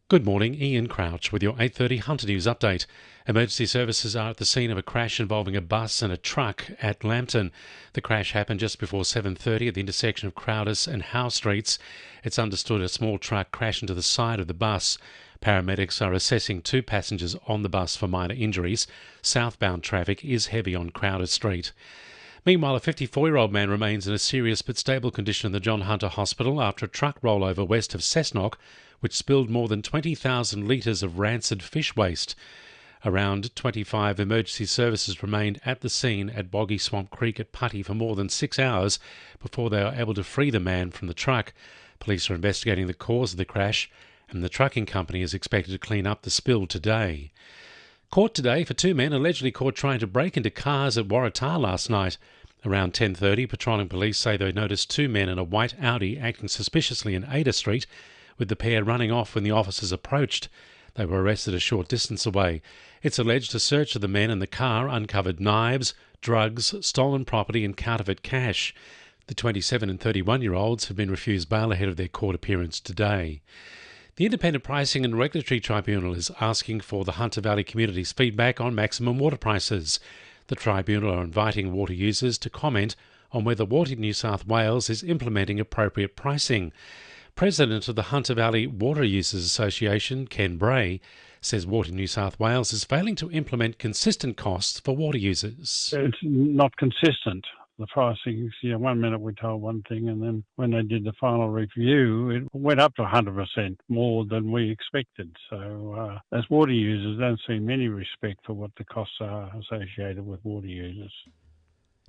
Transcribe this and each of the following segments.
Good morning, Ian Crouch with your 8:30 Hunter News update. Emergency services are at the scene of a crash involving a bus and a truck at Lambton. The crash happened just before 7:30 at the intersection of Crowdis and Howe Streets. It's understood a small truck crashed into the side of the bus. Paramedics are assessing 2 passengers on the bus for minor injuries. Southbound traffic is heavy on Crowdis Street. Meanwhile, a 54-year-old man remains in a serious but stable condition in the John Hunter Hospital after a truck rollover west of Cessnock, which spilled more than 20,000 litres of rancid fish waste. Around 25 emergency services remained at the scene at Boggy Swamp Creek at Putty for more than 6 hours before they were able to free the man from the truck. Police are investigating the cause of the crash, and the trucking company is expected to clean up the spill today. Caught today for 2 men allegedly caught trying to break into cars at Waratah last night. Around 10:30, patrolling police say they noticed 2 men in a white Audi acting suspiciously in Ada Street, with the pair running off when the officers approached. They were arrested a short distance away. It's alleged a search of the men and the car uncovered knives, drugs, stolen property and counterfeit cash. The 27 and 31-year-olds have been refused bail ahead of their court appearance today. The Independent Pricing and Regulatory Tribunal is asking for the Hunter Valley community's feedback on maximum water prices. The tribunal are inviting water users to comment on whether Water New South Wales is implementing appropriate pricing. President of the Hunter Valley Water Users Association, Ken Bray, says Water New South Wales is failing to implement consistent costs for water users. It's not consistent. The pricing, 1 minute we're told one thing, and then when they did the final review, it went up to 100% more than we expected. So as water users, don't seem any respect for what the costs are associated with water users.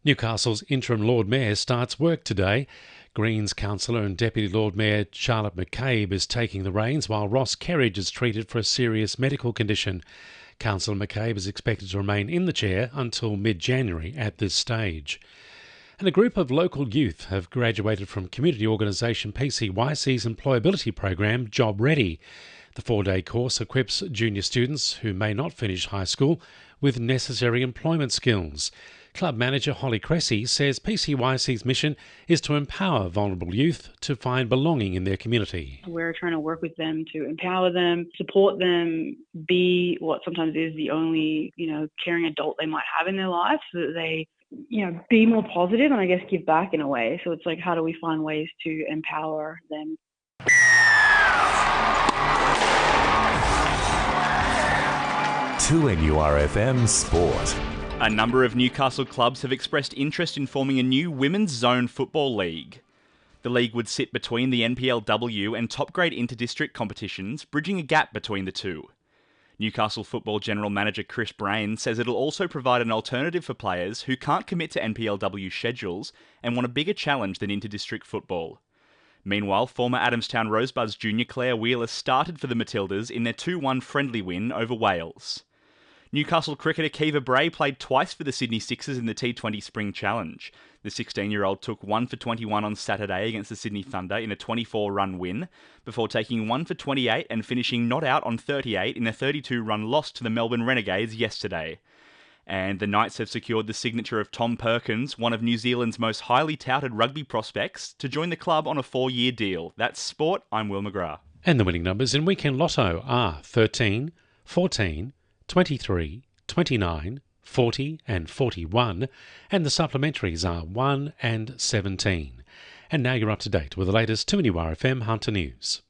Newcastle's interim Lord Mayor starts work today. Greens councillor and Deputy Lord Mayor Charlotte McCabe is taking the reins while Ross Kerridge is treated for a serious medical condition. Councillor McCabe is expected to remain in the chair until mid-January at this stage. And a group of local youth have graduated from community organisation PCYC's employability program Job Ready. The 4-day course equips junior students who may not finish high school with necessary employment skills. Club manager Holly Cressy says PCYC's mission is to empower vulnerable youth to find belonging in their community. We're trying to work with them to empower them, support them, be what sometimes is the only, caring adult they might have in their life, so that they, be more positive and I guess give back in a way. So it's like, how do we find ways to empower them? To NURFM Sport. A number of Newcastle clubs have expressed interest in forming a new women's zone football league. The league would sit between the NPLW and top-grade inter-district competitions, bridging a gap between the two. Newcastle Football General Manager Chris Brain says it'll also provide an alternative for players who can't commit to NPLW schedules and want a bigger challenge than inter-district football. Meanwhile, former Adamstown Rosebuds junior Claire Wheeler started for the Matildas in their 2-1 friendly win over Wales. Newcastle cricketer Kiva Bray played twice for the Sydney Sixers in the T20 Spring Challenge. The 16-year-old took 1 for 21 on Saturday against the Sydney Thunder in a 24-run win, before taking 1 for 28 and finishing not out on 38 in a 32-run loss to the Melbourne Renegades yesterday. And the Knights have secured the signature of Tom Perkins, one of New Zealand's most highly touted rugby prospects, to join the club on a 4-year deal. That's sport. I'm Will McGrath. And the winning numbers in Weekend Lotto are 13, 14, 23, 29, 40 and 41, and the supplementaries are 1 and 17. And now you're up to date with the latest 2NURFM Hunter News.